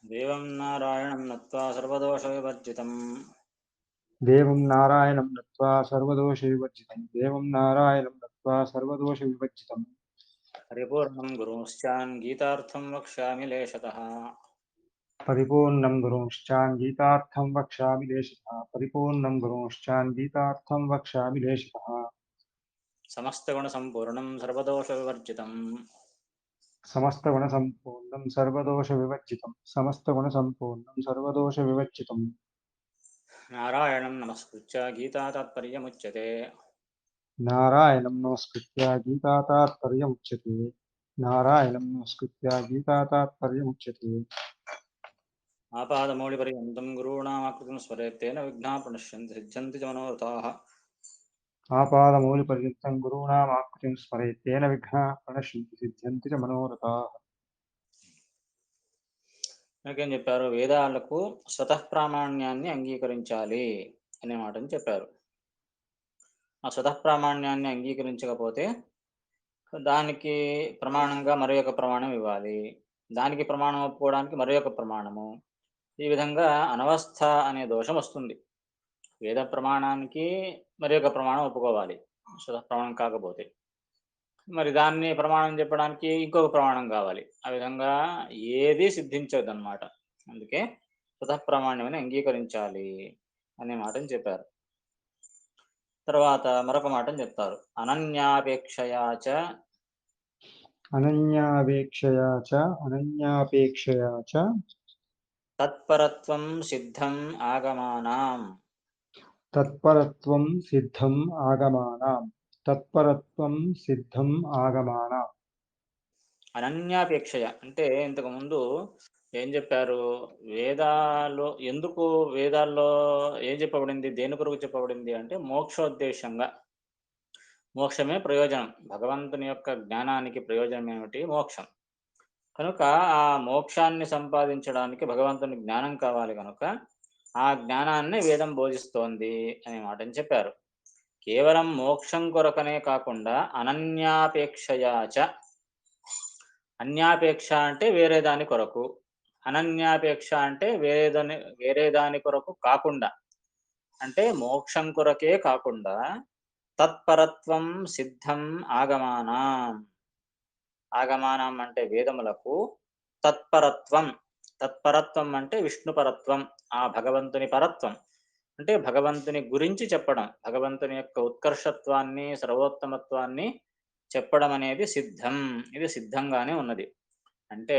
దేవం నారాయణం నత్వా సర్వదోషవివర్జితం దేవం నారాయణం నత్వా సర్వదోషవివర్జితం దేవం నారాయణం నత్వా సర్వదోషవివర్జితం పరిపూర్ణం గురుంశ్చాన్ గీతార్థం వక్ష్యామి లేశతః. పరిపూర్ణం గురుంశ్చాన్గీతార్థం వక్ష్యామి లేశతః పరిపూర్ణం గురుంశ్చాన్గీతార్థం వక్ష్యామి లేశతః సమస్తగుణసంపూర్ణం సర్వదోషవివర్జితం సమస్తగుణసంపూర్ణం సర్వదోషవివర్జితం సమస్తగుణసంపూర్ణం సర్వదోషవివర్జితం నారాయణం నమస్కృత్య గీతా తాత్పర్యముచ్యతే. నారాయణం నమస్కృత్య గీతా తాత్పర్యముచ్యతే నారాయణం నమస్కృత్య గీతా తాత్పర్యముచ్యతే ఆపాదమౌళిపర్యంతం గురూణామాకృతిం స్మరేత్తేన విఘ్నాః ప్రణశ్యంతి సిద్ధ్యంతి చ మనోరథాః. ఆపాదమౌలిపర్యంతం గురూణామాకృతిం స్మరేత్తేన విఘ్నాః ప్రణశ్యంతి సిద్ధ్యంతి చ మనోరథాః. నాకేం చెప్పారు? వేదాలకు స్వతః ప్రామాణ్యాన్ని అంగీకరించాలి అనే మాటని చెప్పారు. ఆ స్వతః ప్రామాణ్యాన్ని అంగీకరించకపోతే దానికి ప్రమాణంగా మరి ఒక ప్రమాణం ఇవ్వాలి, దానికి ప్రమాణం ఒప్పుకోవడానికి మరి ఒక ప్రమాణము. ఈ విధంగా అనవస్థ అనే దోషం వస్తుంది. వేద ప్రమాణానికి మరి ఒక ప్రమాణం ఒప్పుకోవాలి స్వతః ప్రమాణం కాకపోతే, మరి దాన్ని ప్రమాణం చెప్పడానికి ఇంకొక ప్రమాణం కావాలి. ఆ విధంగా ఏది సిద్ధించదు అన్నమాట. అందుకే స్వతః ప్రామాణ్యమని అంగీకరించాలి అనే మాటని చెప్పారు. తర్వాత మరొక మాటని చెప్తారు, అనన్యాపేక్షయా చ అనన్యాపేక్షయా చ అనన్యాపేక్షయా చ తత్పరత్వం సిద్ధం ఆగమానాం. తత్పరత్వం సిద్ధం ఆగమానాం తత్పరత్వం సిద్ధం ఆగమానాం. అనన్యాపేక్షయ అంటే ఇంతకు ముందు ఏం చెప్పారు? వేదాల్లో ఏం చెప్పబడింది, దేని కొరకు చెప్పబడింది అంటే మోక్షోద్దేశంగా. మోక్షమే ప్రయోజనం, భగవంతుని యొక్క జ్ఞానానికి ప్రయోజనం ఏమిటి? మోక్షం. కనుక ఆ మోక్షాన్ని సంపాదించడానికి భగవంతుని జ్ఞానం కావాలి కనుక ఆ జ్ఞానాన్ని వేదం బోధిస్తోంది అనే మాటని చెప్పారు. కేవలం మోక్షం కొరకనే కాకుండా అనన్యాపేక్షయాచ, అన్యాపేక్ష అంటే వేరే దాని కొరకు, అనన్యాపేక్ష అంటే వేరే దాని కొరకు కాకుండా, అంటే మోక్షం కొరకే కాకుండా తత్పరత్వం సిద్ధం ఆగమానాం. ఆగమానం అంటే వేదములకు తత్పరత్వం. తత్పరత్వం అంటే విష్ణుపరత్వం, ఆ భగవంతుని పరత్వం అంటే భగవంతుని గురించి చెప్పడం, భగవంతుని యొక్క ఉత్కర్షత్వాన్ని సర్వోత్తమత్వాన్ని చెప్పడం అనేది సిద్ధం. ఇది సిద్ధంగానే ఉన్నది. అంటే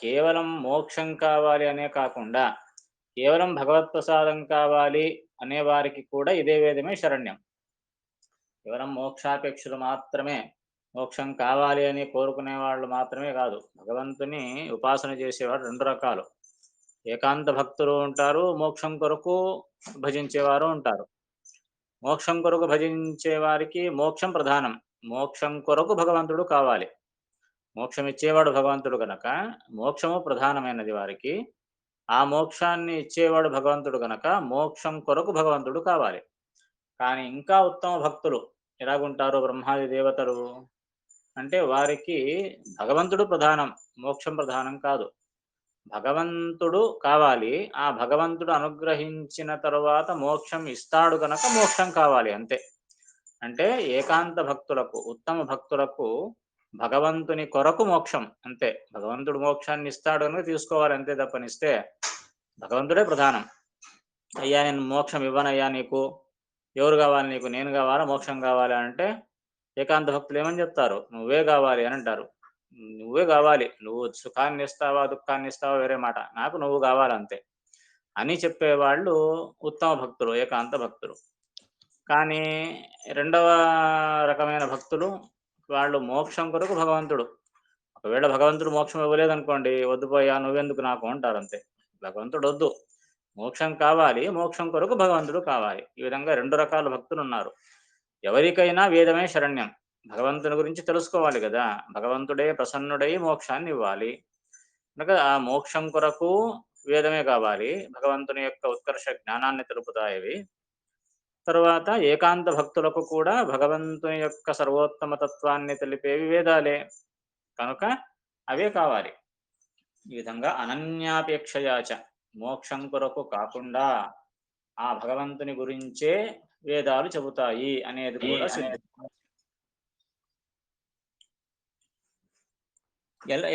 కేవలం మోక్షం కావాలి అనే కాకుండా కేవలం భగవత్ప్రసాదం కావాలి అనే వారికి కూడా ఇదే వేదమే శరణ్యం. కేవలం మోక్షాపేక్షలు మాత్రమే, మోక్షం కావాలి అని కోరుకునే వాళ్ళు మాత్రమే కాదు, భగవంతుని ఉపాసన చేసేవాడు రెండు రకాలు. ఏకాంత భక్తులు ఉంటారు, మోక్షం కొరకు భజించేవారు ఉంటారు. మోక్షం కొరకు భజించే వారికి మోక్షం ప్రధానం, మోక్షం కొరకు భగవంతుడు కావాలి. మోక్షం ఇచ్చేవాడు భగవంతుడు కనుక మోక్షము ప్రధానమైనది వారికి. ఆ మోక్షాన్ని ఇచ్చేవాడు భగవంతుడు కనుక మోక్షం కొరకు భగవంతుడు కావాలి. కానీ ఇంకా ఉత్తమ భక్తులు ఎలాగుంటారు? బ్రహ్మాది దేవతలు అంటే వారికి భగవంతుడు ప్రధానం, మోక్షం ప్రధానం కాదు. భగవంతుడు కావాలి, ఆ భగవంతుడు అనుగ్రహించిన తరువాత మోక్షం ఇస్తాడు కనుక మోక్షం కావాలి అంతే. అంటే ఏకాంత భక్తులకు, ఉత్తమ భక్తులకు భగవంతుని కొరకు మోక్షం అంతే. భగవంతుడు మోక్షాన్ని ఇస్తాడు కనుక తీసుకోవాలి అంతే తప్పనిస్తే భగవంతుడే ప్రధానం. అయ్యా నేను మోక్షం ఇవ్వనయ్యా, నీకు ఎవరు కావాలి? నీకు నేను కావాలా, మోక్షం కావాలి అంటే ఏకాంత భక్తులు ఏమని చెప్తారు? నువ్వే కావాలి అని అంటారు. నువ్వే కావాలి, నువ్వు సుఖాన్ని ఇస్తావా దుఃఖాన్ని ఇస్తావా వేరే మాట, నాకు నువ్వు కావాలంతే అని చెప్పేవాళ్ళు ఉత్తమ భక్తులు, ఏకాంత భక్తులు. కానీ రెండవ రకమైన భక్తులు, వాళ్ళు మోక్షం కొరకు భగవంతుడు, ఒకవేళ భగవంతుడు మోక్షం ఇవ్వలేదనుకోండి, వద్దు పోయా నువ్వెందుకు నాకు అంటారు అంతే. భగవంతుడు వద్దు, మోక్షం కావాలి, మోక్షం కొరకు భగవంతుడు కావాలి. ఈ విధంగా రెండు రకాల భక్తులు ఉన్నారు. ఎవరికైనా వేదమే శరణ్యం. భగవంతుని గురించి తెలుసుకోవాలి కదా, భగవంతుడే ప్రసన్నుడై మోక్షాన్ని ఇవ్వాలి కనుక ఆ మోక్షం కొరకు వేదమే కావాలి. భగవంతుని యొక్క ఉత్కర్ష జ్ఞానాన్ని తెలుపుతాయి. తరువాత ఏకాంత భక్తులకు కూడా భగవంతుని యొక్క సర్వోత్తమ తత్వాన్ని తెలిపేవి వేదాలే కనుక అవే కావాలి. ఈ విధంగా అనన్యాపేక్షయాచ మోక్షం కొరకు కాకుండా ఆ భగవంతుని గురించే వేదాలు చెబుతాయి అనేది కూడా సిద్ధం.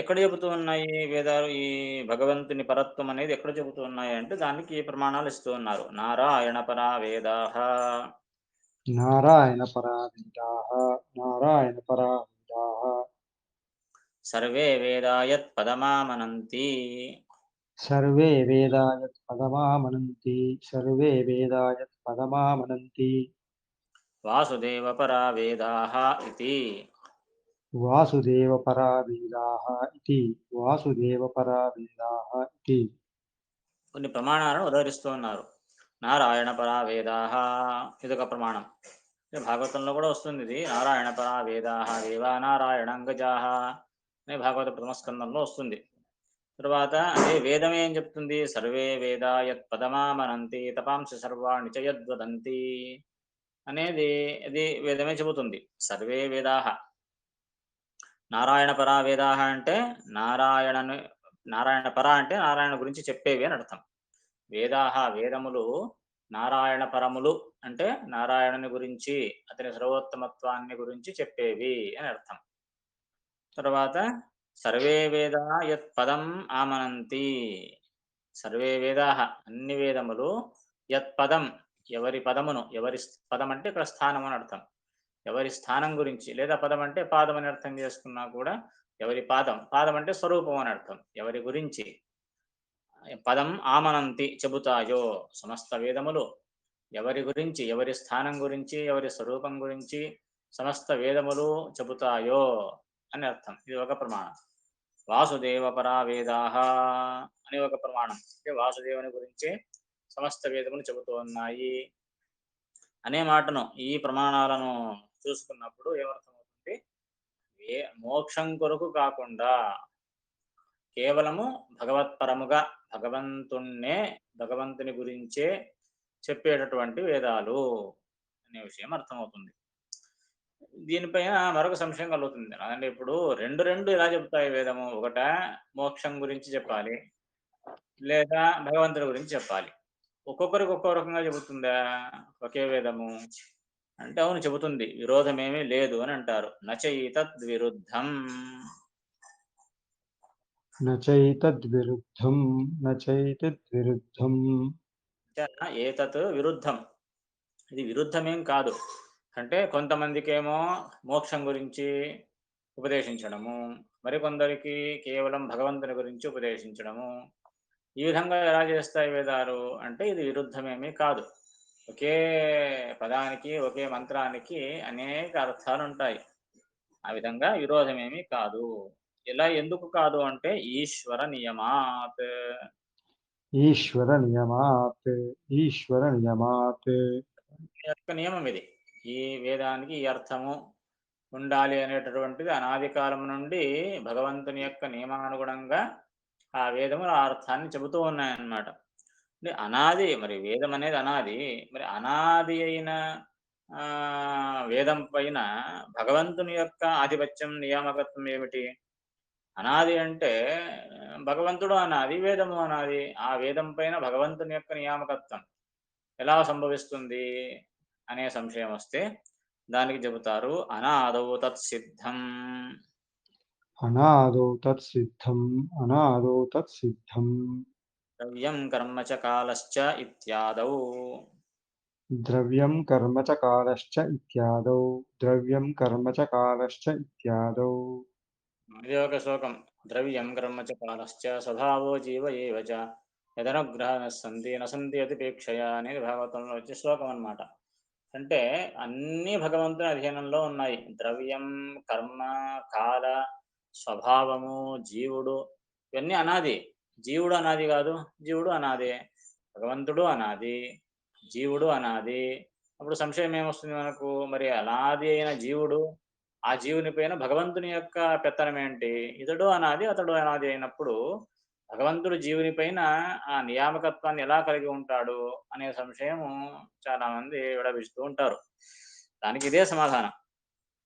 ఎక్కడ చెబుతూ ఉన్నాయి వేదాలు ఈ భగవంతుని పరత్వం అనేది ఎక్కడ చెబుతూ ఉన్నాయి అంటే దానికి ఈ ప్రమాణాలు ఇస్తూ ఉన్నారు. నారాయణ పరా వేదాహ నారాయణపరా వేదాः నారాయణపరా వేదాः సర్వే వేదా యత్ పదమామనంతి సర్వే వేదా యత్పదమామనంతి సర్వే వేదా యత్పదమామనంతి వాసుదేవ పరా వేదాహ ఇతి. వాసుదేవపరా వేదాः ఇతి వాసుదేవపరా వేదాः ఇతి కొన్ని ప్రమాణాలను ఉదహరిస్తూ ఉన్నారు. నారాయణ పరా వేదాహ ఇదొక ప్రమాణం. భాగవతంలో కూడా వస్తుంది ఇది. నారాయణ పరా వేదాహ దేవా నారాయణంగజాహ అనే భాగవత ప్రథమ స్కందంలో వస్తుంది. తర్వాత అదే వేదం ఏం చెప్తుంది? సర్వే వేదా యత్ పదమామనంతి తపాంసి సర్వాణి చ యద్వదంతి అనేది ఇది వేదమే చెబుతుంది. సర్వే వేదాహ నారాయణ పరా వేదాహ అంటే నారాయణ పర అంటే నారాయణ గురించి చెప్పేవి అని అర్థం. వేదాహ వేదములు నారాయణ పరములు అంటే నారాయణుని గురించి అతని సర్వోత్తమత్వాన్ని గురించి చెప్పేవి అని అర్థం. తర్వాత సర్వే వేదా యత్ పదం ఆమనంతి సర్వే వేదాహ అన్ని వేదములు యత్ పదం ఎవరి పదమును పదం అంటే ఇక్కడ స్థానం అని అర్థం. ఎవరి స్థానం గురించి లేదా పదం అంటే పాదం అని అర్థం చేసుకున్నా కూడా ఎవరి పాదం అంటే స్వరూపం అని అర్థం. ఎవరి గురించి పదం ఆమనంతి చెబుతాయో సమస్త వేదములు ఎవరి గురించి ఎవరి స్థానం గురించి ఎవరి స్వరూపం గురించి సమస్త వేదములు చెబుతాయో అని అర్థం. ఇది ఒక ప్రమాణం. వాసుదేవ పరా వేదాహ అని ఒక ప్రమాణం. అంటే వాసుదేవుని గురించి సమస్త వేదములు చెబుతూ ఉన్నాయి అనే మాటను ఈ ప్రమాణాలను చూసుకున్నప్పుడు ఏమర్థమవుతుంది? మోక్షం కొరకు కాకుండా కేవలము భగవత్పరముగా భగవంతుని గురించే చెప్పేటటువంటి వేదాలు అనే విషయం అర్థమవుతుంది. దీనిపైన మరొక సంశయం కలుగుతుంది. అంటే ఇప్పుడు రెండు ఎలా చెప్తాయి వేదము? ఒకట మోక్షం గురించి చెప్పాలి, లేదా భగవంతుడి గురించి చెప్పాలి. ఒక్కొక్కరికి ఒక్కో రకంగా చెబుతుందా ఒకే వేదము? అంటే అవును చెబుతుంది. విరోధమేమీ లేదు అని అంటారు. నచైతద్విరుద్ధం నచైతద్విరుద్ధం నచైతద్విరుద్ధం ఏతత్ విరుద్ధం. ఇది విరుద్ధమేం కాదు. అంటే కొంతమందికేమో మోక్షం గురించి ఉపదేశించడము, మరికొందరికి కేవలం భగవంతుని గురించి ఉపదేశించడము. ఈ విధంగా ఎలా చేస్తాయి వేదాలు అంటే ఇది విరుద్ధమేమీ కాదు. ఒకే పదానికి ఒకే మంత్రానికి అనేక అర్థాలు ఉంటాయి. ఆ విధంగా విరోధమేమీ కాదు. ఇలా ఎందుకు కాదు అంటే ఈశ్వర నియమాత్ ఈశ్వర నియమాత్ ఈశ్వర నియమాత్ యొక్క నియమం ఇది. ఈ వేదానికి ఈ అర్థము ఉండాలి అనేటటువంటిది అనాది కాలం నుండి భగవంతుని యొక్క నియమానుగుణంగా ఆ వేదములు ఆ అర్థాన్ని చెబుతూ ఉన్నాయన్నమాట. అంటే అనాది మరి వేదం అనేది అనాది. మరి అనాది అయిన వేదం పైన భగవంతుని యొక్క ఆధిపత్యం, నియామకత్వం ఏమిటి? అనాది అంటే భగవంతుడు అనాది, వేదము అనాది. ఆ వేదం పైన భగవంతుని యొక్క నియామకత్వం ఎలా సంభవిస్తుంది అనే సంశయం వస్తే దానికి చెబుతారు అనాదౌ తత్సిద్ధం. అనాదో తత్సిద్ధం అనాదో తత్సిద్ధం ద్రవ్యం కర్మ చ కాలశ్చ ఇత్యాదౌ. ద్రవ్యం కర్మ చ కాలశ్చ ఇత్యాదౌ ద్రవ్యం కర్మ చ కాలశ్చ ఇత్యాదౌ ఇది ఒక శ్లోకం. ద్రవ్యం కర్మ చ కాలశ్చ స్వభావో జీవ ఏవ చ యదనుగ్రహ సంతి నసంతి అతిపేక్షయ అనేది భాగవతంలో వచ్చే శ్లోకం అన్నమాట. అంటే అన్నీ భగవంతుని అధీనంలో ఉన్నాయి. ద్రవ్యం, కర్మ, కాల, స్వభావము, జీవుడు ఇవన్నీ అనాది. జీవుడు అనాది కాదు, జీవుడు అనాదే. భగవంతుడు అనాది, జీవుడు అనాది. అప్పుడు సంశయం ఏమొస్తుంది మనకు? మరి అనాది అయిన జీవుడు, ఆ జీవుని పైన భగవంతుని యొక్క పెత్తనం ఏంటి? ఇతడు అనాది, అతడు అనాది అయినప్పుడు భగవంతుడు జీవుని పైన ఆ నియామకత్వాన్ని ఎలా కలిగి ఉంటాడు అనే సంశయము చాలా మంది విడపిస్తూ ఉంటారు. దానికి ఇదే సమాధానం.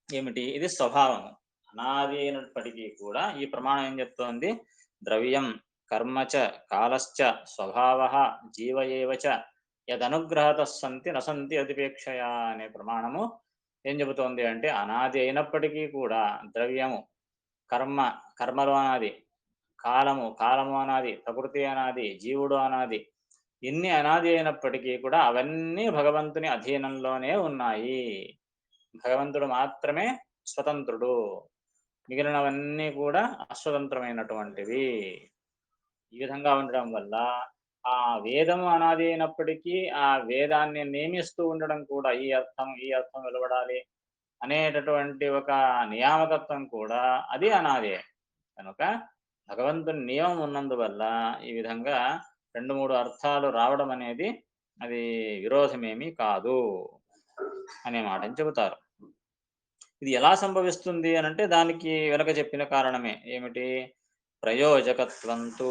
ఏమిటి? ఇది స్వభావము. అనాది అయినప్పటికీ కూడా ఈ ప్రమాణం ఏం చెప్తోంది? ద్రవ్యం కర్మ చ కాలశ్చ స్వభావః జీవ ఏవ చ యదనుగ్రహతః సంతి నసంతి అతిపేక్షయా అనే ప్రమాణము ఏం చెబుతోంది అంటే అనాది అయినప్పటికీ కూడా ద్రవ్యము కర్మ కర్మలు అనాది కాలము అనాది ప్రకృతి అనాది జీవుడు అనాది ఇన్ని అనాది అయినప్పటికీ కూడా అవన్నీ భగవంతుని అధీనంలోనే ఉన్నాయి. భగవంతుడు మాత్రమే స్వతంత్రుడు. మిగిలినవన్నీ కూడా అస్వతంత్రమైనటువంటివి. ఈ విధంగా ఉండడం వల్ల ఆ వేదము అనాది అయినప్పటికీ ఆ వేదాన్ని నియమిస్తూ ఉండడం కూడా ఈ అర్థం వెలువడాలి అనేటటువంటి ఒక నియామకత్వం కూడా అది అనాదే. కనుక భగవంతుని నియమం ఉన్నందువల్ల ఈ విధంగా 2, 3 అర్థాలు రావడం అనేది అది విరోధమేమీ కాదు అనే మాటని చెబుతారు. ఇది ఎలా సంభవిస్తుంది అనంటే దానికి వెనక చెప్పిన కారణమే. ఏమిటి? ప్రయోజకత్వంతు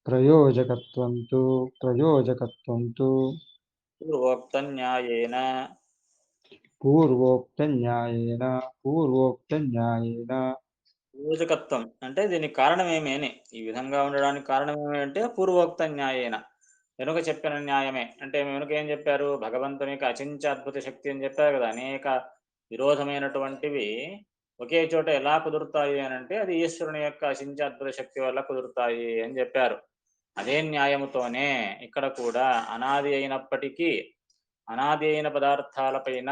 ప్రయోజకత్వం తు పూర్వోక్త న్యాయేన పూర్వోక్తన్యాయేన పూర్వోక్తన్యాయేన ప్రయోజకత్వం అంటే దీనికి కారణమేమి అని. ఈ విధంగా ఉండడానికి కారణమేమి అంటే పూర్వోక్త న్యాయేన. వెనుక చెప్పిన న్యాయమే. అంటే వెనుక ఏం చెప్పారు? భగవంతునికి అచింత్య అద్భుత శక్తి అని చెప్పారు కదా! అనేక విరోధమైనటువంటివి ఒకే చోట ఎలా కుదురుతాయి అనంటే అది ఈశ్వరుని యొక్క అచింత్య అద్భుత శక్తి వల్ల కుదురుతాయి అని చెప్పారు. అదే న్యాయముతోనే ఇక్కడ కూడా అనాది అయిన పదార్థాలపైన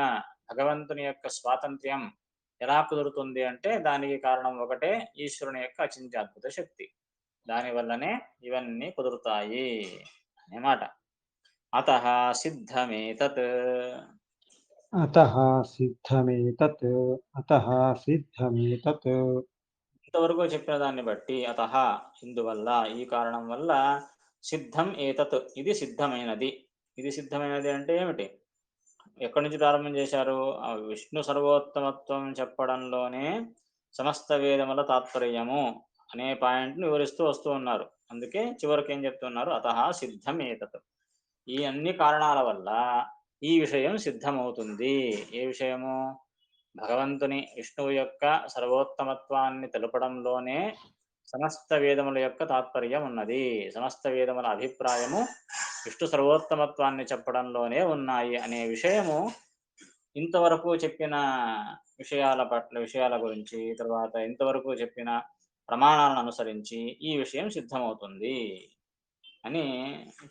భగవంతుని యొక్క స్వాతంత్ర్యం ఎలా కుదురుతుంది అంటే దానికి కారణం ఒకటే ఈశ్వరుని యొక్క అచింత్య అద్భుత శక్తి. దానివల్లనే ఇవన్నీ కుదురుతాయి అనే మాట. అతః సిద్ధమేతత్ అతః సిద్ధమేతత్ అతః సిద్ధమేతత్ ఇంతవరకు చెప్పిన దాన్ని బట్టి అతః ఇందువల్ల ఈ కారణం వల్ల సిద్ధం ఏతత్ ఇది సిద్ధమైనది. ఇది సిద్ధమైనది అంటే ఏమిటి? ఎక్కడి నుంచి ప్రారంభం చేశారు? ఆ విష్ణు సర్వోత్తమత్వం చెప్పడంలోనే సమస్త వేదముల తాత్పర్యము అనే పాయింట్‌ని వివరిస్తూ వస్తూ ఉన్నారు. అందుకే చివరికి ఏం చెప్తున్నారు? అతః సిద్ధం ఏతత్. ఈ అన్ని కారణాల వల్ల ఈ విషయం సిద్ధమవుతుంది. ఏ విషయము? భగవంతుని విష్ణువు యొక్క సర్వోత్తమత్వాన్ని తెలపడంలోనే సమస్త వేదముల యొక్క తాత్పర్యం ఉన్నది. సమస్త వేదముల అభిప్రాయము విష్ణు సర్వోత్తమత్వాన్ని చెప్పడంలోనే ఉన్నాయి అనే విషయము ఇంతవరకు చెప్పిన విషయాల గురించి, తర్వాత ఇంతవరకు చెప్పిన ప్రమాణాలను అనుసరించి ఈ విషయం సిద్ధమవుతుంది అని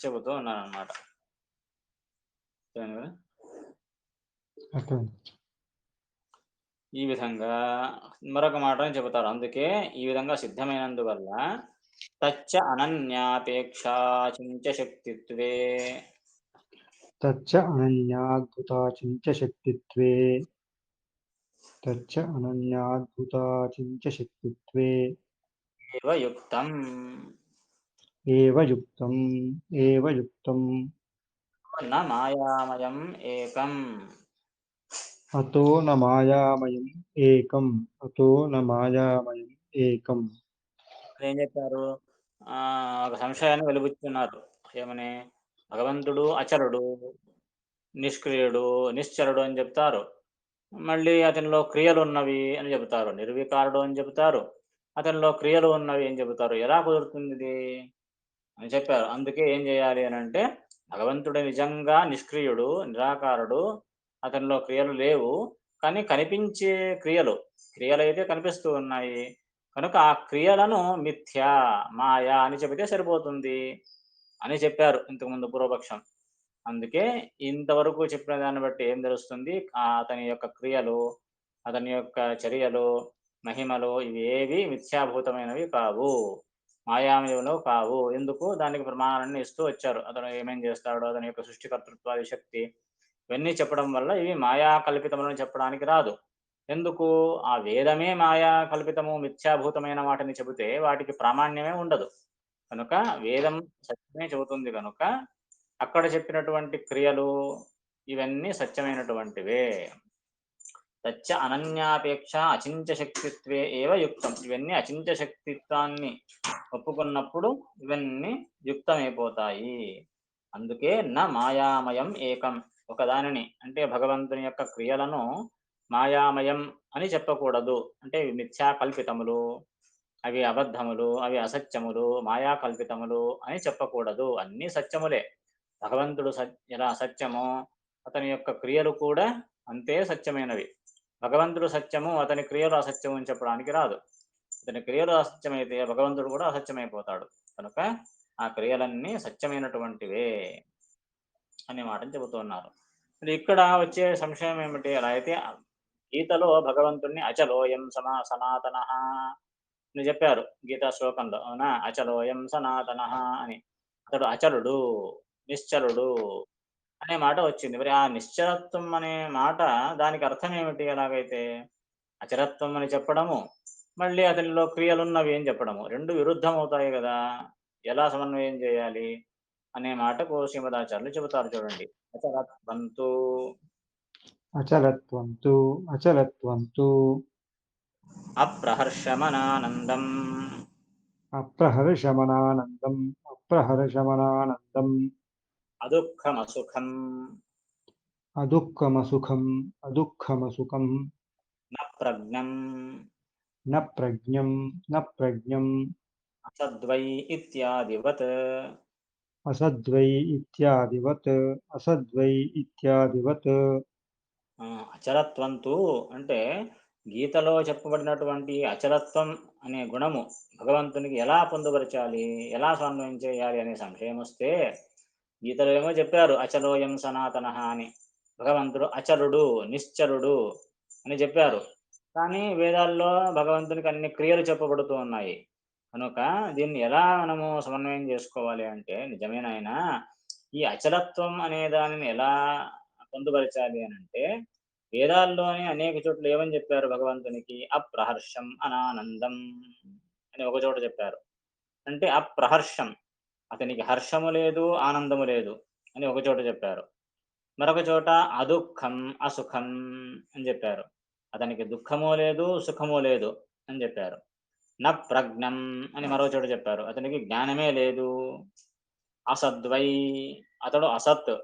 చెబుతూ ఉన్నారనమాట. కదా! అర్థమైంది. ఈ విధంగా మరొక మాటని చెబుతారు. అందుకే ఈ విధంగా సిద్ధమైనందువల్ల తచ్చ అనన్యాపేక్షాచింత్య శక్తిత్వే తచ్చ అనన్యాద్భుతాచింత్యశక్తిత్వే తచ్చ అనన్యాద్భుతాచింత్యశక్తిత్వే ఏవ యుక్తం ఏవ యుక్తం ఏవ యుక్తం న మాయామయం ఏకం. అతో న మాయామయం ఏకం అతో న మాయామయం ఏకం ఏం చెప్పారు? ఒక సంశయాన్ని వెలిబుచ్చుతున్నారు. ఏమని? భగవంతుడు అచలుడు, నిష్క్రియుడు, నిశ్చలుడు అని చెప్తారు. మళ్ళీ అతనిలో క్రియలున్నవి అని చెబుతారు. నిర్వికారుడు అని చెబుతారు. అతనిలో క్రియలు ఉన్నవి అని చెబుతారు. ఎలా కుదురుతుందిది? అని చెప్పారు. అందుకే ఏం చేయాలి అనంటే, భగవంతుడు నిజంగా నిష్క్రియుడు, నిరాకారుడు, అతనిలో క్రియలు లేవు. కానీ కనిపించే క్రియలైతే కనిపిస్తూ ఉన్నాయి. కనుక ఆ క్రియలను మిథ్యా, మాయ అని చెబితే సరిపోతుంది అని చెప్పారు ఇంతకుముందు పూర్వపక్షం. అందుకే ఇంతవరకు చెప్పిన దాన్ని బట్టి ఏం తెలుస్తుంది? అతని యొక్క క్రియలు, అతని యొక్క చర్యలు, మహిమలు ఇవేవి మిథ్యాభూతమైనవి కావు. మాయామయములు కావు. ఎందుకు? దానికి ప్రమాణాలన్నీ ఇస్తూ వచ్చారు. అతను ఏమేం చేస్తాడో, అతని యొక్క సృష్టికర్తృత్వాది శక్తి ఇవన్నీ చెప్పడం వల్ల ఇవి మాయా కల్పితములని చెప్పడానికి రాదు. ఎందుకు? ఆ వేదమే మాయా కల్పితము, మిథ్యాభూతమైన వాటిని చెబితే వాటికి ప్రామాణ్యమే ఉండదు. కనుక వేదం సత్యమే చెబుతుంది గనుక అక్కడ చెప్పినటువంటి క్రియలు ఇవన్నీ సత్యమైనటువంటివే. తచ్చ అనన్యాపేక్ష అచింత్య శక్తిత్వే ఏవ యుక్తం. ఇవన్నీ అచింత్య శక్తిత్వాన్ని ఒప్పుకున్నప్పుడు ఇవన్నీ యుక్తమైపోతాయి. అందుకే మాయామయం ఏకం. ఒకదానిని అంటే భగవంతుని యొక్క క్రియలను మాయామయం అని చెప్పకూడదు. అంటే ఇవి మిథ్యా కల్పితములు అవి అబద్ధములు, అవి అసత్యములు, మాయా కల్పితములు అని చెప్పకూడదు. అన్నీ సత్యములే. భగవంతుడు ఎలా అసత్యమో అతని యొక్క క్రియలు కూడా అంతే సత్యమైనవి. భగవంతుడు సత్యము, అతని క్రియలు అసత్యము అని చెప్పడానికి రాదు. అతని క్రియలు అసత్యమైతే భగవంతుడు కూడా అసత్యమైపోతాడు. కనుక ఆ క్రియలన్నీ సత్యమైనటువంటివే అనే మాటను చెబుతూ ఉన్నారు. మరి ఇక్కడ వచ్చే సంశయం ఏమిటి? అలా అయితే గీతలో భగవంతుడిని అచలోయం సనాతనః అని చెప్పారు గీతా శ్లోకంలో. అవునా? అచలోయం సనాతనః అని. అతడు అచలుడు, నిశ్చలుడు అనే మాట వచ్చింది. మరి ఆ నిశ్చలత్వం అనే మాట దానికి అర్థం ఏమిటి అలాగైతే? అచలత్వం అని చెప్పడము, మళ్ళీ అతనిలో క్రియలున్నవి అని చెప్పడము. 2 విరుద్ధం అవుతాయి గదా! ఎలా సమన్వయం చేయాలి? అనే మాటకు శ్రీమదాచార్యులు చెబుతారు చూడండి. అచలత్వంతు అచలత్వం తు అప్రహర్షమనానందం అప్రహర్షమనానందం అప్రహర్షమనానందం అదుఃఖమసుఖం అదుఃఖమసుఖం అదుఃఖమసుఖం న ప్రజ్ఞం న ప్రజ్ఞం న ప్రజ్ఞం అసద్వై ఇత్యాదివత్. అసద్వై ఇత్యాదివత్ అసద్వై ఇత్యాదివత్ అచలత్వంతు అంటే గీతలో చెప్పబడినటువంటి అచలత్వం అనే గుణము భగవంతునికి ఎలా పొందుపరచాలి, ఎలా సమన్వయం చేయాలి అనే సంశయం వస్తే గీతలో ఏమో చెప్పారు అచలోయం సనాతనః అని. భగవంతుడు అచలుడు, నిశ్చలుడు అని చెప్పారు. కానీ వేదాల్లో భగవంతునికి అన్ని క్రియలు చెప్పబడుతూ ఉన్నాయి. కనుక దీన్ని ఎలా మనము సమన్వయం చేసుకోవాలి అంటే నిజమేనాయన ఈ అచలత్వం అనే దానిని ఎలా పొందుపరచాలి అనంటే వేదాల్లోనే అనేక చోట్ల ఏమని చెప్పారు భగవంతునికి అప్రహర్షం అనానందం అని ఒక చోట చెప్పారు. అంటే అప్రహర్షం అతనికి హర్షము లేదు, ఆనందము లేదు అని ఒక చోట చెప్పారు. మరొక చోట అదుఃఖం అసుఖం అని చెప్పారు. అతనికి దుఃఖము లేదు, సుఖము లేదు అని చెప్పారు. న ప్రజ్ఞం అని మరో చోట చెప్పారు. అతనికి జ్ఞానమే లేదు. అసద్వై అతడు అసత్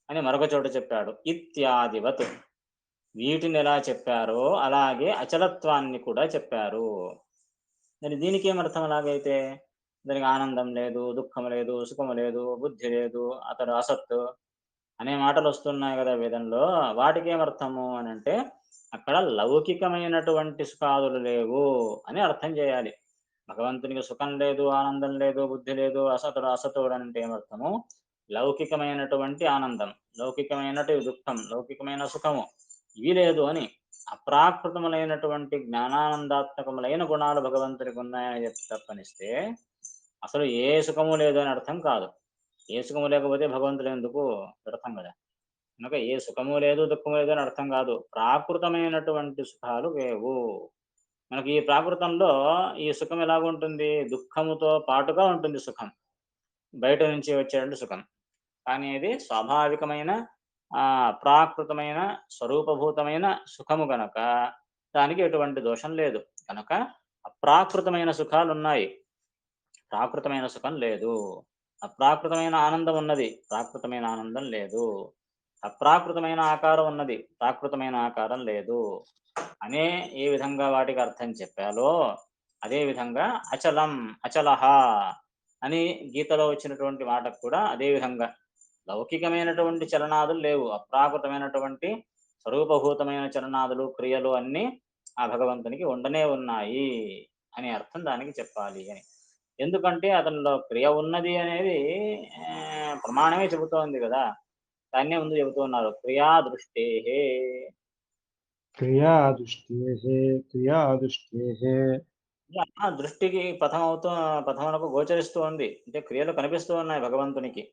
అని మరొక చోట చెప్పాడు. ఇత్యాదివత్ వీటిని ఎలా చెప్పారో అలాగే అచలత్వాన్ని కూడా చెప్పారు. మరి దీనికేమర్థం అలాగైతే? దానికి ఆనందం లేదు, దుఃఖం లేదు, సుఖము లేదు, బుద్ధి లేదు, అతడు అసత్ అనే మాటలొస్తున్నాయి గదా వేదంలో. వాటికేమర్థము అనంటే, అక్కడ లౌకికమైనటువంటి సుఖాదులు లేవు అని అర్థం జేయాలి. భగవంతునికి సుఖం లేదు, ఆనందం లేదు, బుద్ధి లేదు, అసతుడు అసతుడనంటే ఏమర్థము? లౌకికమైనటువంటి ఆనందం, లౌకికమైనటి దుఃఖం, లౌకికమైన సుఖము ఇవి లేదు అని. అప్రాకృతములైనటువంటి జ్ఞానానందాత్మకములైన గుణాలు భగవంతునికి ఉన్నాయని తప్పనిస్తే, అసలు ఏ సుఖము లేదు అని అర్థం కాదు. ఏ సుఖము లేకపోతే భగవంతుడు ఎందుకు? వ్యర్థం గదా! కనుక ఏ సుఖము లేదు, దుఃఖము లేదు అని అర్థం కాదు. ప్రాకృతమైనటువంటి సుఖాలు లేవు. మనకి ఈ ప్రాకృతంలో ఈ సుఖం ఎలాగుంటుంది? దుఃఖముతో పాటుగా ఉంటుంది సుఖం. బయట నుంచి వచ్చేటువంటి సుఖం. కానీ ఇది స్వాభావికమైన ప్రాకృతమైన స్వరూపభూతమైన సుఖము గనక దానికి ఎటువంటి దోషం లేదు. కనుక అప్రాకృతమైన సుఖాలున్నాయి. ప్రాకృతమైన సుఖం లేదు. అప్రాకృతమైన ఆనందం ఉన్నది. ప్రాకృతమైన ఆనందం లేదు. అప్రాకృతమైన ఆకారం ఉన్నది. ప్రాకృతమైన ఆకారం లేదు. అనే ఏ విధంగా వాటికి అర్థం చెప్పాలో, అదే విధంగా అచలం, అచలహ అని గీతలో వచ్చినటువంటి మాటకు కూడా అదే విధంగా లౌకికమైనటువంటి చలనాదులు లేవు. అప్రాకృతమైనటువంటి స్వరూపభూతమైన చలనాదులు, క్రియలు అన్నీ ఆ భగవంతునికి ఉండనే ఉన్నాయి అనే అర్థం దానికి చెప్పాలి అని. ఎందుకంటే అతనిలో క్రియ ఉన్నది అనేది ప్రమాణమే చెబుతోంది గదా! దాన్నే ముందు చెబుతూ ఉన్నారు. క్రియా దృష్టేహే క్రియాదృష్టేః క్రియాదృష్టేః దృష్టికి పథమునకు గోచరిస్తూ ఉంది. అంటే క్రియలు కనిపిస్తూ ఉన్నాయి భగవంతునికి.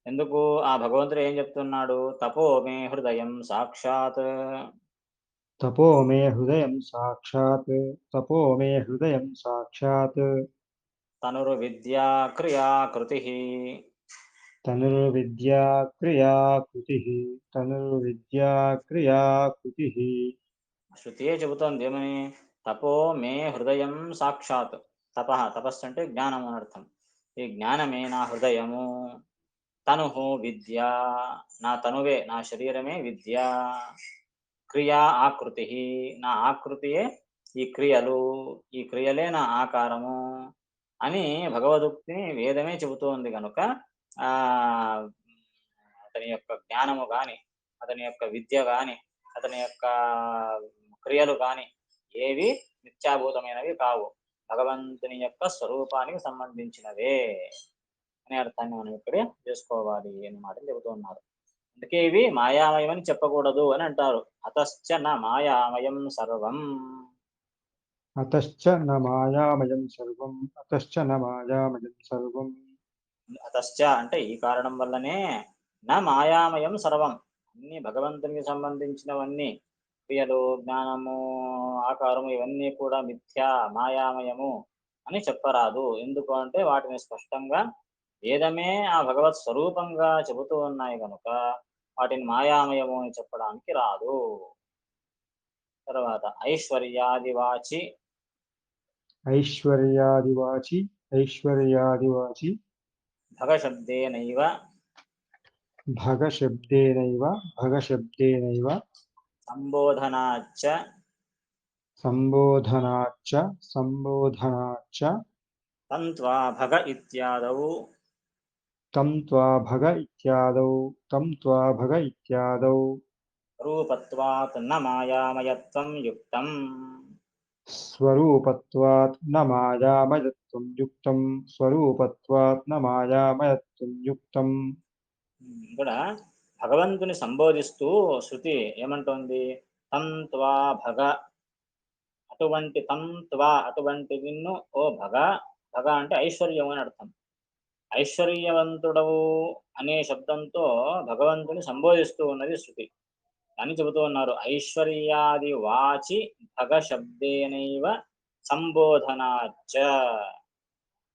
ఎందుకు? ఆ భగవంతుడు ఏం చెప్తున్నాడు? తపో మే హృదయం సాక్షాత్ తపో మే హృదయం సాక్షాత్ తపో మే హృదయం సాక్షాత్ తనుర్విద్యా క్రియా కృతిః. తనుర్విద్యా క్రియా కృతిః తనుర్విద్యా క్రియా కృతిః శృతియే చెబుతోంది ఏమని? తపో మే హృదయం సాక్షాత్. తపస్సు అంటే జ్ఞానము అని అర్థం. ఈ జ్ఞానమే నా హృదయము. తనుహు విద్య నా తనువే నా శరీరమే విద్య. క్రియా ఆకృతి నా ఆకృతియే ఈ క్రియలు, ఈ క్రియలే నా ఆకారము అని భగవదుక్తిని వేదమే చెబుతోంది గనుక ఆహ్, అతని యొక్క జ్ఞానము గాని, అతని యొక్క విద్య గాని, అతని యొక్క క్రియలు గాని ఏవి మిథ్యాభూతమైనవి కావు. భగవంతుని యొక్క స్వరూపానికి సంబంధించినవే అనే అర్థాన్ని మనం ఇక్కడే చేసుకోవాలి అనే మాటలు చెబుతూ ఉన్నారు. అందుకే ఇవి మాయామయం అని చెప్పకూడదు అని అంటారు. అతశ్చ న మాయామయం సర్వం. అతశ్చ న మాయామయం సర్వం అతశ్చ న మాయామయం సర్వం. అతశ్చ అంటే ఈ కారణం వల్లనే న మాయామయం సర్వం. అన్ని భగవంతునికి సంబంధించినవన్నీ క్రియలు, జ్ఞానము, ఆకారము ఇవన్నీ కూడా మిథ్యా, మాయామయము అని చెప్పరాదు. ఎందుకు అంటే వాటిని స్పష్టంగా వేదమే ఆ భగవత్ స్వరూపంగా చెబుతూ ఉన్నాయి గనుక వాటిని మాయామయము అని చెప్పడానికి రాదు. తర్వాత ఐశ్వర్యాదివాచి ఐశ్వర్యాదివాచి ఐశ్వర్యాదివాచి భగశబ్దేనైవ భగశబ్దేనైవ భగశబ్దేనైవ సంబోధనాచ్చ సంబోధనాచ్చ సంబోధనాచ్చ తంత్వా భగ ఇత్యాదౌ తం త్వా భగ ఇత్యాదౌ తం త్వా భగ ఇత్యాదౌ రూపత్వాత్ న మాయామయత్వం యుక్తం. స్వరూపత్వాత్ న మాయామయత్వం యుక్తం స్వరూపత్వాత్ న మాయామయత్వం యుక్తం. ఇక్కడ భగవంతుని సంబోధిస్తూ శృతి ఏమంటోంది? తం త్వా భగ, అటువంటి తం త్వా అటువంటి నిన్ను ఓ భగ. భగ అంటే ఐశ్వర్యం అని అర్థం. ఐశ్వర్యవంతుడవు అనే శబ్దంతో భగవంతుని సంబోధిస్తూ ఉన్నది శృతి అని చెబుతూ ఉన్నారు. ఐశ్వర్యాది వాచి భగ శబ్దేనైవ సంబోధనాచ్చ.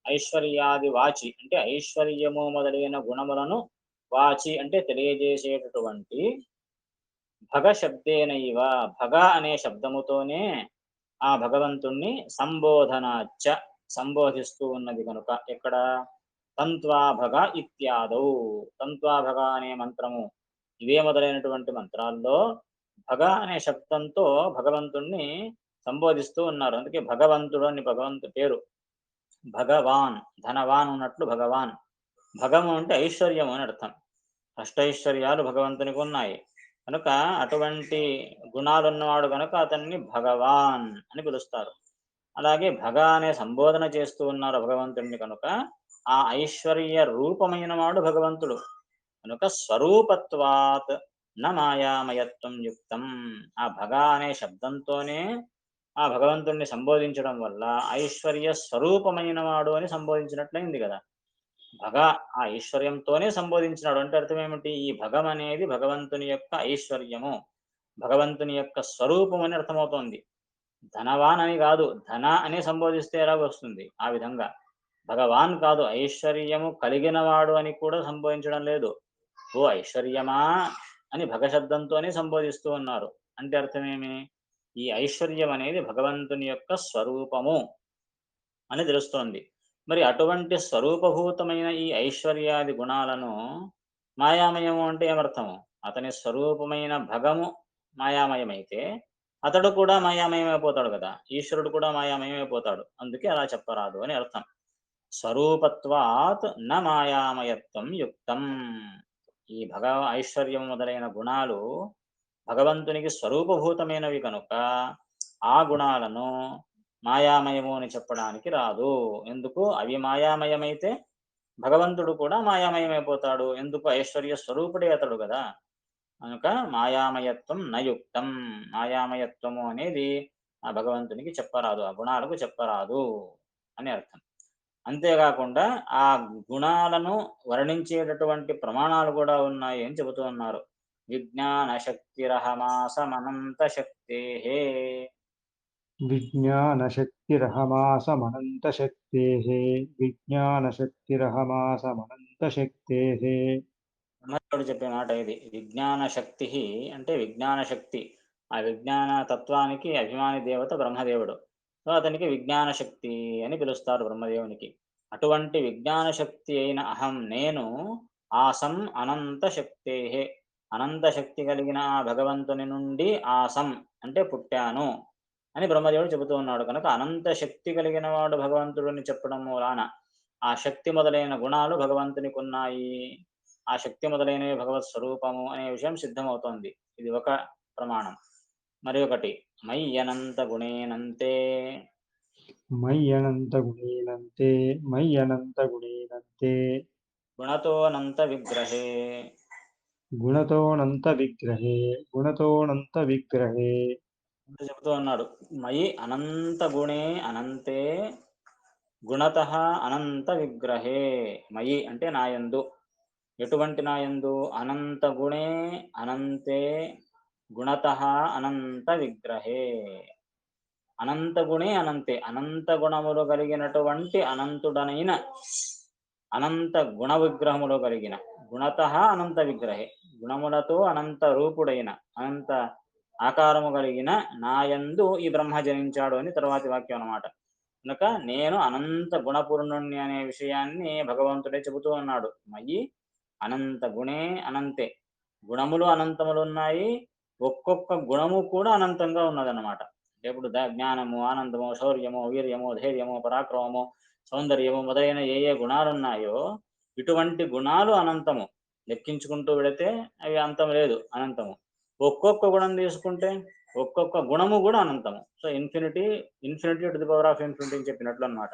ఐశ్వర్యాది వాచి అంటే ఐశ్వర్యము మొదలైన గుణములను వాచి అంటే తెలియజేసేటటువంటి భగ శబ్దేనైవ భగ అనే శబ్దముతోనే ఆ భగవంతుణ్ణి సంబోధనాచ్చ సంబోధిస్తూ ఉన్నది కనుక ఇక్కడ తంత్వా భగ ఇత్యాదౌ తంత్వా భగ అనే మంత్రము ఇవే మొదలైనటువంటి మంత్రాల్లో భగ అనే శబ్దంతో భగవంతుణ్ణి సంబోధిస్తూ ఉన్నారు. అందుకే భగవంతుడు అని భగవంతు పేరు. భగవాన్ ధనవాన్ ఉన్నట్లు భగవాన్. భగము అంటే ఐశ్వర్యము అని అర్థం. అష్టైశ్వర్యాలు భగవంతునికి ఉన్నాయి కనుక అటువంటి గుణాలున్నవాడు కనుక అతన్ని భగవాన్ అని పిలుస్తారు. అలాగే భగ అనే సంబోధన చేస్తూ ఉన్నారు భగవంతుడిని కనుక ఆ ఐశ్వర్య రూపమైన వాడు భగవంతుడు కనుక స్వరూపత్వాత్ న మాయామయత్వం యుక్తం. ఆ భగ అనే శబ్దంతోనే ఆ భగవంతుణ్ణి సంబోధించడం వల్ల ఐశ్వర్య స్వరూపమైన వాడు అని సంబోధించినట్లయింది కదా. భగ ఆ ఐశ్వర్యంతోనే సంబోధించినాడు అంటే అర్థం ఏమిటి? ఈ భగం అనేది భగవంతుని యొక్క ఐశ్వర్యము, భగవంతుని యొక్క స్వరూపం అని అర్థమవుతోంది. ధనవాన్ అని కాదు, ధన అని సంబోధిస్తే ఎలా వస్తుంది? ఆ విధంగా భగవాన్ కాదు, ఐశ్వర్యము కలిగిన వాడు అని కూడా సంబోధించడం లేదు. ఓ ఐశ్వర్యమా అని భగ శబ్దంతోనే సంబోధిస్తూ ఉన్నారు. అంటే అర్థమేమి? ఈ ఐశ్వర్యం అనేది భగవంతుని యొక్క స్వరూపము అని తెలుస్తోంది. మరి అటువంటి స్వరూపభూతమైన ఈ ఐశ్వర్యాది గుణాలను మాయామయము అంటే ఏమర్థము? అతని స్వరూపమైన భగము మాయామయమైతే అతడు కూడా మాయామయమైపోతాడు కదా. ఈశ్వరుడు కూడా మాయామయమైపోతాడు. అందుకే అలా చెప్పరాదు అని అర్థం. స్వరూపత్వాత్ న మాయామయత్వం యుక్తం. ఈ ఐశ్వర్యం మొదలైన గుణాలు భగవంతునికి స్వరూపభూతమైనవి కనుక ఆ గుణాలను మాయామయము అని చెప్పడానికి రాదు. ఎందుకు? అవి మాయామయమైతే భగవంతుడు కూడా మాయామయమైపోతాడు. ఎందుకు? ఐశ్వర్య స్వరూపుడే అతడు కదా. కనుక మాయామయత్వం నయుక్తం. మాయామయత్వము అనేది ఆ భగవంతునికి చెప్పరాదు, ఆ గుణాలకు చెప్పరాదు అని అర్థం. అంతేకాకుండా ఆ గుణాలను వర్ణించేటటువంటి ప్రమాణాలు కూడా ఉన్నాయి అని చెబుతూ ఉన్నారు. విజ్ఞాన శక్తిరహమాసమనంత శక్తేహే. విజ్ఞానశక్తిరహమాసమనంతశక్తేః విజ్ఞానశక్తిరహమాసమనంతశక్తేః. బ్రహ్మదేవుడు చెప్పే మాట ఇది. విజ్ఞాన శక్తి అంటే విజ్ఞాన శక్తి. ఆ విజ్ఞాన తత్వానికి అభిమాని దేవత బ్రహ్మదేవుడు. సో అతనికి విజ్ఞాన శక్తి అని పిలుస్తారు బ్రహ్మదేవునికి. అటువంటి విజ్ఞాన శక్తి అయిన అహం నేను ఆసం అనంత శక్తేహే. అనంత శక్తి కలిగిన ఆ భగవంతుని నుండి ఆసం అంటే పుట్టాను. అని బ్రహ్మదేవుడు చెబుతూ ఉన్నాడు. కనుక అనంత శక్తి కలిగిన వాడు భగవంతుడిని చెప్పడం మూలాన ఆ శక్తి మొదలైన గుణాలు భగవంతునికి ఉన్నాయి. ఆ శక్తి మొదలైనవి భగవత్ స్వరూపము అనే విషయం సిద్ధమవుతోంది. ఇది ఒక ప్రమాణం. మరి ఒకటి మయ్యనంత గుణేనంతే మయ్యనంతగుణేనంతే మయ్యనంతగుణేనంతే గుణతోనంత విగ్రహే గుణతోనంతవిగ్రహే గుణతోనంతవిగ్రహే అంటూ చెబుతూ ఉన్నాడు. మయి అనంత గుణే అనంతే గుణతః అనంత విగ్రహే. మయి అంటే నాయందు. ఎటువంటి నాయందు? అనంత గుణే అనంతే గుణతః అనంత విగ్రహే. అనంత గుణే అనంతే, అనంత గుణములు కలిగినటువంటి అనంతుడనైన అనంత గుణ విగ్రహములు కలిగిన గుణతః అనంత విగ్రహే, గుణములతో అనంత రూపుడైన అనంత ఆకారము కలిగిన నాయందు ఈ బ్రహ్మ జనించాడు అని తర్వాతి వాక్యం అన్నమాట. కనుక నేను అనంత గుణపూర్ణుణ్ణి అనే విషయాన్ని భగవంతుడే చెబుతూ ఉన్నాడు. మయి అనంత గుణే అనంతే, గుణములు అనంతములు ఉన్నాయి, ఒక్కొక్క గుణము కూడా అనంతంగా ఉన్నదన్నమాట. ఇప్పుడు జ్ఞానము, ఆనందము, శౌర్యము, వీర్యము, ధైర్యము, పరాక్రమము, సౌందర్యము మొదలైన ఏ ఏ గుణాలు ఉన్నాయో ఇటువంటి గుణాలు అనంతము. లెక్కించుకుంటూ వెళితే అవి అంతం లేదు, అనంతము. ఒక్కొక్క గుణం తీసుకుంటే ఒక్కొక్క గుణము కూడా అనంతము. So infinity, infinity to the power of infinity అని చెప్పినట్లు అనమాట.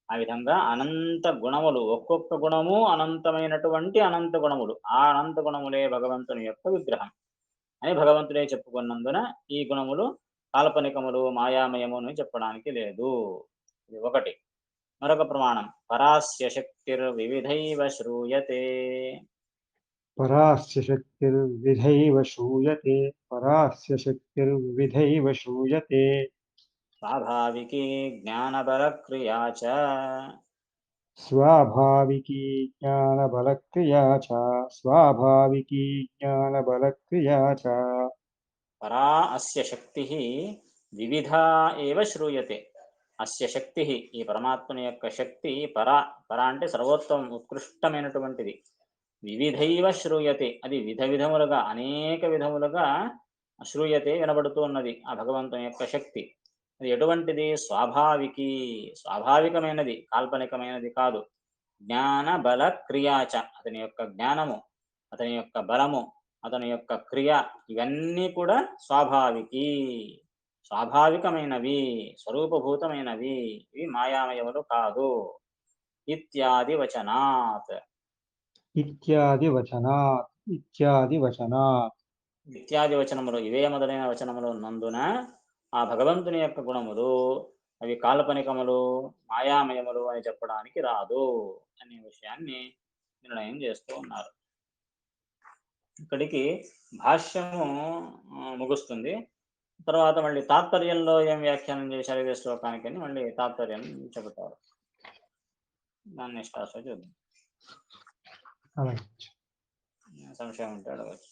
ఆ విధంగా అనంత గుణములు, ఒక్కొక్క గుణము అనంతమైనటువంటి అనంత గుణములు, ఆ అనంత గుణములే భగవంతుని యొక్క విగ్రహం అని భగవంతుడే చెప్పుకున్నందున ఈ గుణములు కాల్పనికములు, మాయామయము అని చెప్పడానికి లేదు. ఇది ఒకటి. మరొక ప్రమాణం పరాస్య శక్తిర్వివిధైవ శ్రూయతే. పరాస్య శక్తిర్విధైవ శ్రూయతే పరాస్య శక్తిర్విధైవ శ్రూయతే స్వాభావికీ జ్ఞానబలక్రియా చ. స్వాభావికీ జ్ఞానబలక్రియా చ స్వాభావికీ జ్ఞానబలక్రియా చ పరా అస్య శక్తి వివిధా ఏవ శ్రూయతే. అస్య శక్తి, ఈ పరమాత్మని యొక్క శక్తి పరా, పరా అంటే సర్వోత్తమం, ఉత్కృష్టమైనటువంటిది. వివిధైవ శ్రూయతే, అది విధ విధములుగా, అనేక విధములుగా శ్రూయతే వినబడుతూ ఉన్నది ఆ భగవంతుని యొక్క శక్తి. అది ఎటువంటిది? స్వాభావికి, స్వాభావికమైనది, కాల్పనికమైనది కాదు. జ్ఞాన బల క్రియాచ, అతని యొక్క జ్ఞానము, అతని యొక్క బలము, అతని యొక్క క్రియ, ఇవన్నీ కూడా స్వాభావికి, స్వాభావికమైనవి, స్వరూపభూతమైనవి, ఇవి మాయామయములు కాదు. ఇత్యాది వచనాత్. ఇత్యాది వచనాత్ ఇత్యాది వచనాత్ ఇత్యాది వచనములు, ఇవే మొదలైన వచనములు నందున ఆ భగవంతుని యొక్క గుణములు అవి కాల్పనికములు, మాయామయములు అని చెప్పడానికి రాదు అనే విషయాన్ని నిర్ణయం చేస్తూ ఉన్నారు. ఇక్కడికి భాష్యము ముగుస్తుంది. తర్వాత మళ్ళీ తాత్పర్యంలో ఏం వ్యాఖ్యానం చేశారు ఇదే శ్లోకానికి అని మళ్ళీ తాత్పర్యం చెబుతారు. దాన్ని నెక్స్ట్ చూద్దాం. అలాగే. సంశయం ఉంటే అడగచ్చు.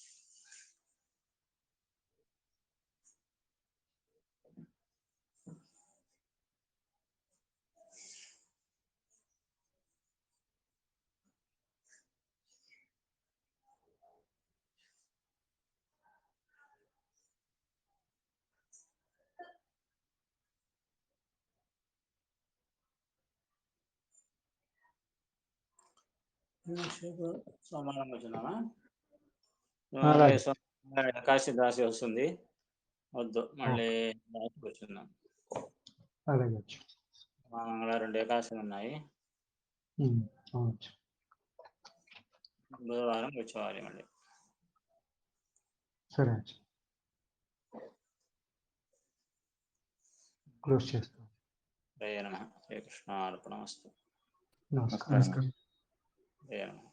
సోమవారం వచ్చినామా? అలాగే కాశీ దాసి వస్తుంది, వద్దు, మళ్ళీ కూర్చుందాం. అలాగే మంగళవారం ఏకాశి ఉన్నాయి, అవచ్చు. బుధవారం కూర్చోవాలి మళ్ళీ. సరే క్లోజ్ చేస్తాం. శ్రీకృష్ణార్పణమస్తు. నమస్కారం. జయ నమః.